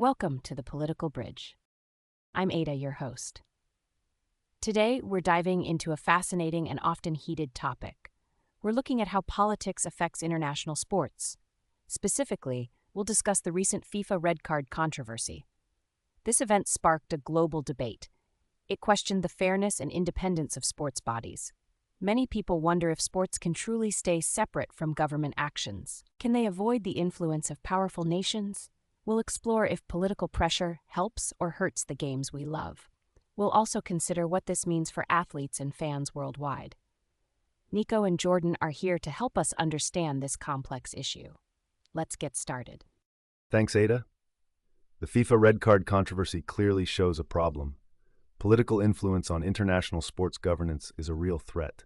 Welcome to the Political Bridge. I'm Ada, your host. Today, we're diving into a fascinating and often heated topic. We're looking at how politics affects international sports. Specifically, we'll discuss the recent FIFA Red Card Controversy. This event sparked a global debate. It questioned the fairness and independence of sports bodies. Many people wonder if sports can truly stay separate from government actions. Can they avoid the influence of powerful nations? We'll explore if political pressure helps or hurts the games we love. We'll also consider what this means for athletes and fans worldwide. Nico and Jordan are here to help us understand this complex issue. Let's get started. Thanks, Ada. The FIFA Red Card controversy clearly shows a problem. Political influence on international sports governance is a real threat.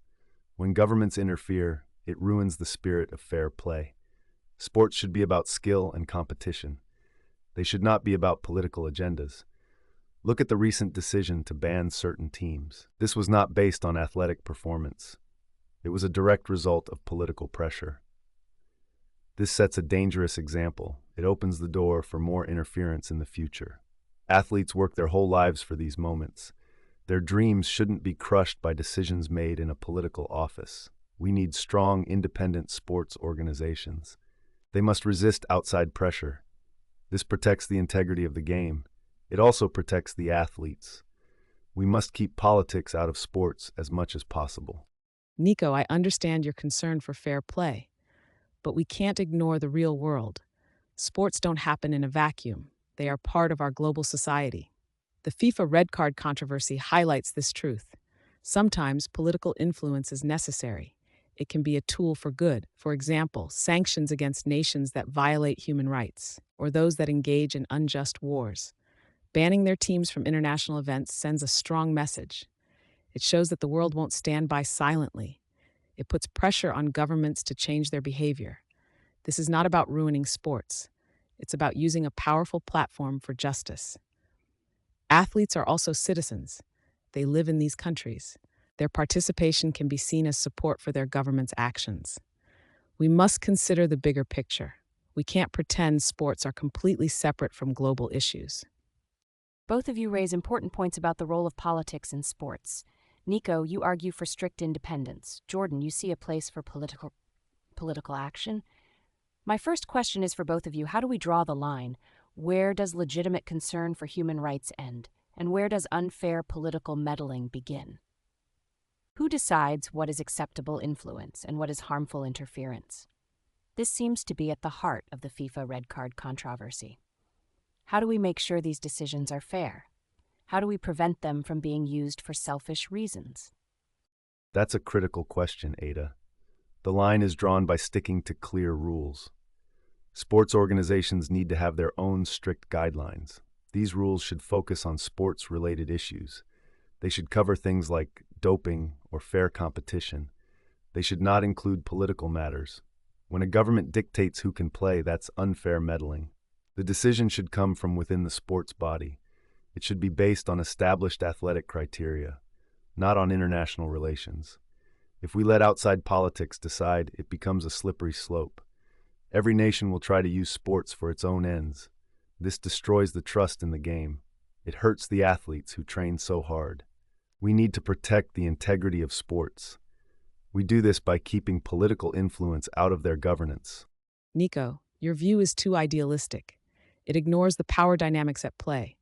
When governments interfere, it ruins the spirit of fair play. Sports should be about skill and competition. They should not be about political agendas. Look at the recent decision to ban certain teams. This was not based on athletic performance. It was a direct result of political pressure. This sets a dangerous example. It opens the door for more interference in the future. Athletes work their whole lives for these moments. Their dreams shouldn't be crushed by decisions made in a political office. We need strong, independent sports organizations. They must resist outside pressure. This protects the integrity of the game. It also protects the athletes. We must keep politics out of sports as much as possible. Nico, I understand your concern for fair play, but we can't ignore the real world. Sports don't happen in a vacuum. They are part of our global society. The FIFA Red Card controversy highlights this truth. Sometimes political influence is necessary. It can be a tool for good. For example, sanctions against nations that violate human rights, or those that engage in unjust wars. Banning their teams from international events sends a strong message. It shows that the world won't stand by silently. It puts pressure on governments to change their behavior. This is not about ruining sports. It's about using a powerful platform for justice. Athletes are also citizens. They live in these countries. Their participation can be seen as support for their government's actions. We must consider the bigger picture. We can't pretend sports are completely separate from global issues. Both of you raise important points about the role of politics in sports. Nico, you argue for strict independence. Jordan, you see a place for political action. My first question is for both of you. How do we draw the line? Where does legitimate concern for human rights end? And where does unfair political meddling begin? Who decides what is acceptable influence and what is harmful interference? This seems to be at the heart of the FIFA Red Card controversy. How do we make sure these decisions are fair? How do we prevent them from being used for selfish reasons? That's a critical question, Ada. The line is drawn by sticking to clear rules. Sports organizations need to have their own strict guidelines. These rules should focus on sports-related issues. They should cover things like doping or fair competition. They should not include political matters. When a government dictates who can play, that's unfair meddling. The decision should come from within the sports body. It should be based on established athletic criteria, not on international relations. If we let outside politics decide, it becomes a slippery slope. Every nation will try to use sports for its own ends. This destroys the trust in the game. It hurts the athletes who train so hard. We need to protect the integrity of sports. We do this by keeping political influence out of their governance. Nico, your view is too idealistic. It ignores the power dynamics at play.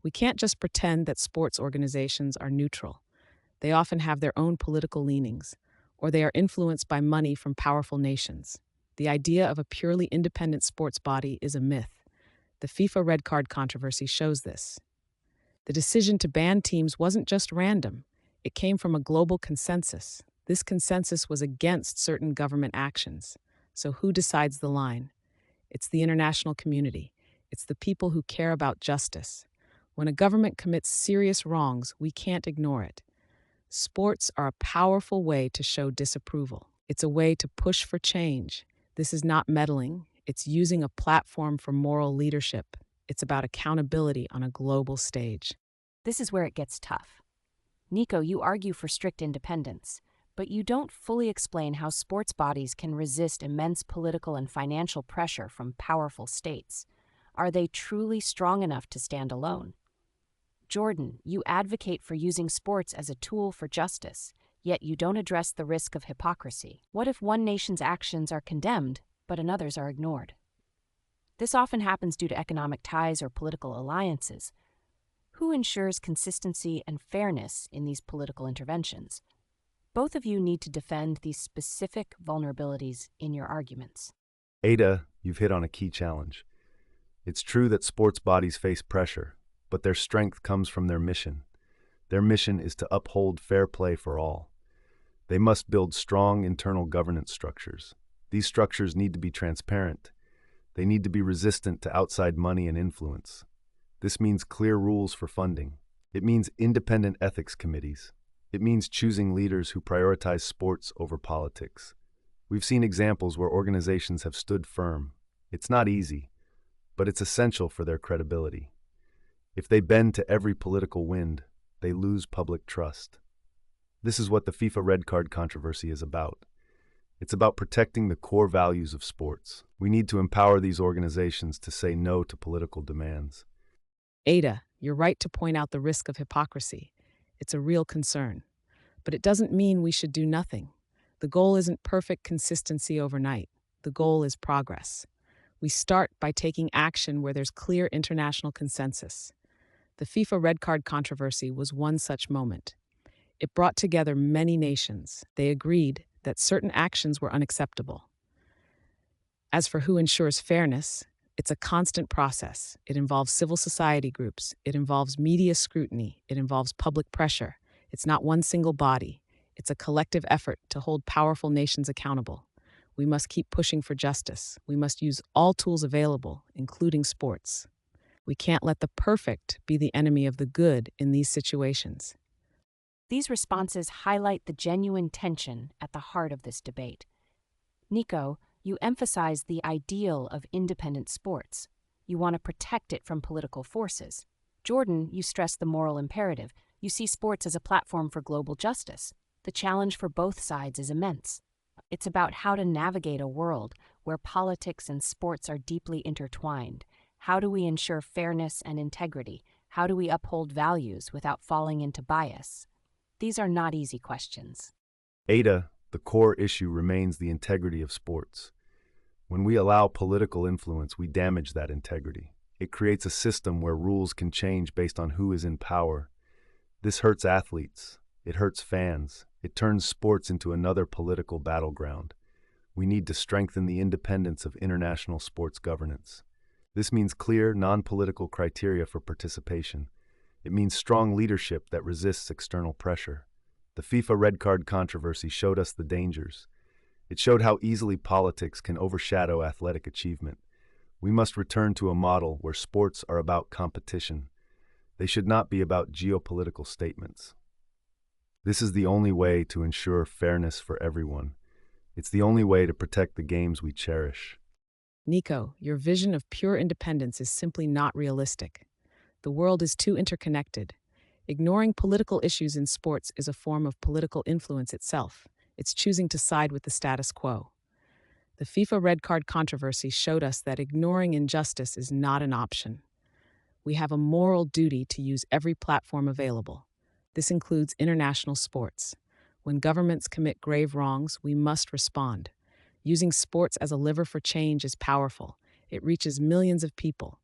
We can't just pretend that sports organizations are neutral. They often have their own political leanings, or they are influenced by money from powerful nations. The idea of a purely independent sports body is a myth. The FIFA Red Card controversy shows this. The decision to ban teams wasn't just random. It came from a global consensus. This consensus was against certain government actions. So who decides the line? It's the international community. It's the people who care about justice. When a government commits serious wrongs, we can't ignore it. Sports are a powerful way to show disapproval. It's a way to push for change. This is not meddling. It's using a platform for moral leadership. It's about accountability on a global stage. This is where it gets tough. Nico, you argue for strict independence, but you don't fully explain how sports bodies can resist immense political and financial pressure from powerful states. Are they truly strong enough to stand alone? Jordan, you advocate for using sports as a tool for justice, yet you don't address the risk of hypocrisy. What if one nation's actions are condemned, but another's are ignored? This often happens due to economic ties or political alliances. Who ensures consistency and fairness in these political interventions? Both of you need to defend these specific vulnerabilities in your arguments. Ada, you've hit on a key challenge. It's true that sports bodies face pressure, but their strength comes from their mission. Their mission is to uphold fair play for all. They must build strong internal governance structures. These structures need to be transparent. They need to be resistant to outside money and influence. This means clear rules for funding. It means independent ethics committees. It means choosing leaders who prioritize sports over politics. We've seen examples where organizations have stood firm. It's not easy, but it's essential for their credibility. If they bend to every political wind, they lose public trust. This is what the FIFA Red Card Controversy is about. It's about protecting the core values of sports. We need to empower these organizations to say no to political demands. Ada, you're right to point out the risk of hypocrisy. It's a real concern. But it doesn't mean we should do nothing. The goal isn't perfect consistency overnight. The goal is progress. We start by taking action where there's clear international consensus. The FIFA Red Card Controversy was one such moment. It brought together many nations. They agreed that certain actions were unacceptable. As for who ensures fairness, it's a constant process. It involves civil society groups. It involves media scrutiny. It involves public pressure. It's not one single body. It's a collective effort to hold powerful nations accountable. We must keep pushing for justice. We must use all tools available, including sports. We can't let the perfect be the enemy of the good in these situations. These responses highlight the genuine tension at the heart of this debate. Nico, you emphasize the ideal of independent sports. You want to protect it from political forces. Jordan, you stress the moral imperative. You see sports as a platform for global justice. The challenge for both sides is immense. It's about how to navigate a world where politics and sports are deeply intertwined. How do we ensure fairness and integrity? How do we uphold values without falling into bias? These are not easy questions. Ada, the core issue remains the integrity of sports. When we allow political influence, we damage that integrity. It creates a system where rules can change based on who is in power. This hurts athletes. It hurts fans. It turns sports into another political battleground. We need to strengthen the independence of international sports governance. This means clear, non-political criteria for participation. It means strong leadership that resists external pressure. The FIFA Red Card Controversy showed us the dangers. It showed how easily politics can overshadow athletic achievement. We must return to a model where sports are about competition. They should not be about geopolitical statements. This is the only way to ensure fairness for everyone. It's the only way to protect the games we cherish. Nico, your vision of pure independence is simply not realistic. The world is too interconnected. Ignoring political issues in sports is a form of political influence itself. It's choosing to side with the status quo. The FIFA Red Card Controversy showed us that ignoring injustice is not an option. We have a moral duty to use every platform available. This includes international sports. When governments commit grave wrongs, we must respond. Using sports as a lever for change is powerful. It reaches millions of people.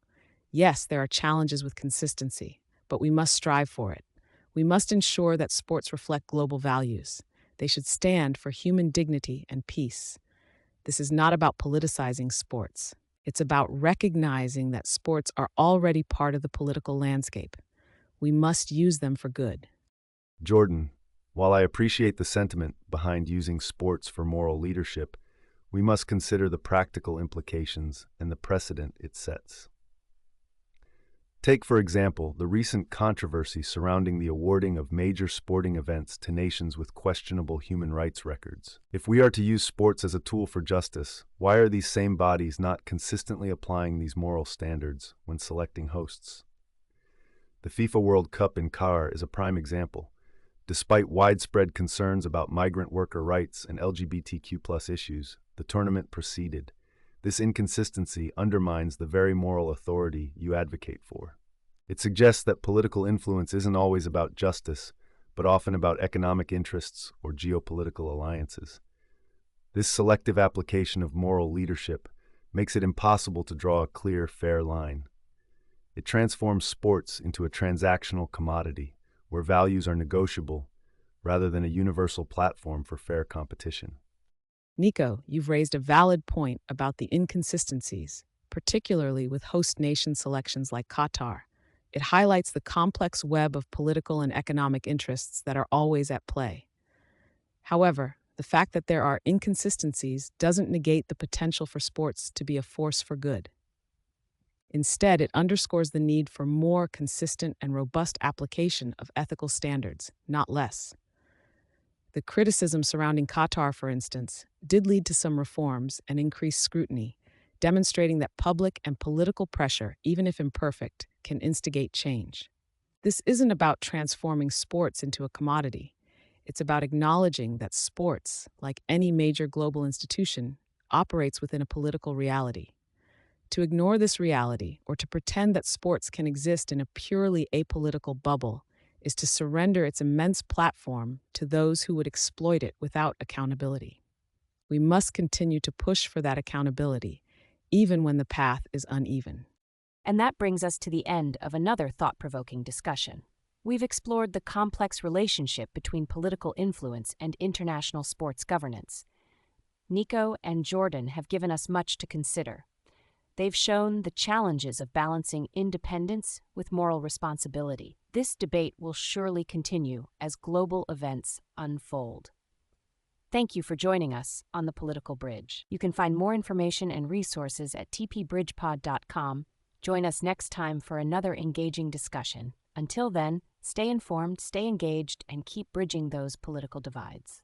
Yes, there are challenges with consistency, but we must strive for it. We must ensure that sports reflect global values. They should stand for human dignity and peace. This is not about politicizing sports. It's about recognizing that sports are already part of the political landscape. We must use them for good. Jordan, while I appreciate the sentiment behind using sports for moral leadership, we must consider the practical implications and the precedent it sets. Take, for example, the recent controversy surrounding the awarding of major sporting events to nations with questionable human rights records. If we are to use sports as a tool for justice, why are these same bodies not consistently applying these moral standards when selecting hosts? The FIFA World Cup in Qatar is a prime example. Despite widespread concerns about migrant worker rights and LGBTQ+ issues, the tournament proceeded. This inconsistency undermines the very moral authority you advocate for. It suggests that political influence isn't always about justice, but often about economic interests or geopolitical alliances. This selective application of moral leadership makes it impossible to draw a clear, fair line. It transforms sports into a transactional commodity where values are negotiable rather than a universal platform for fair competition. Nico, you've raised a valid point about the inconsistencies, particularly with host nation selections like Qatar. It highlights the complex web of political and economic interests that are always at play. However, the fact that there are inconsistencies doesn't negate the potential for sports to be a force for good. Instead, it underscores the need for more consistent and robust application of ethical standards, not less. The criticism surrounding Qatar, for instance, did lead to some reforms and increased scrutiny, demonstrating that public and political pressure, even if imperfect, can instigate change. This isn't about transforming sports into a commodity. It's about acknowledging that sports, like any major global institution, operates within a political reality. To ignore this reality, or to pretend that sports can exist in a purely apolitical bubble, is to surrender its immense platform to those who would exploit it without accountability. We must continue to push for that accountability, even when the path is uneven. And that brings us to the end of another thought-provoking discussion. We've explored the complex relationship between political influence and international sports governance. Nico and Jordan have given us much to consider. They've shown the challenges of balancing independence with moral responsibility. This debate will surely continue as global events unfold. Thank you for joining us on The Political Bridge. You can find more information and resources at tpbridgepod.com. Join us next time for another engaging discussion. Until then, stay informed, stay engaged, and keep bridging those political divides.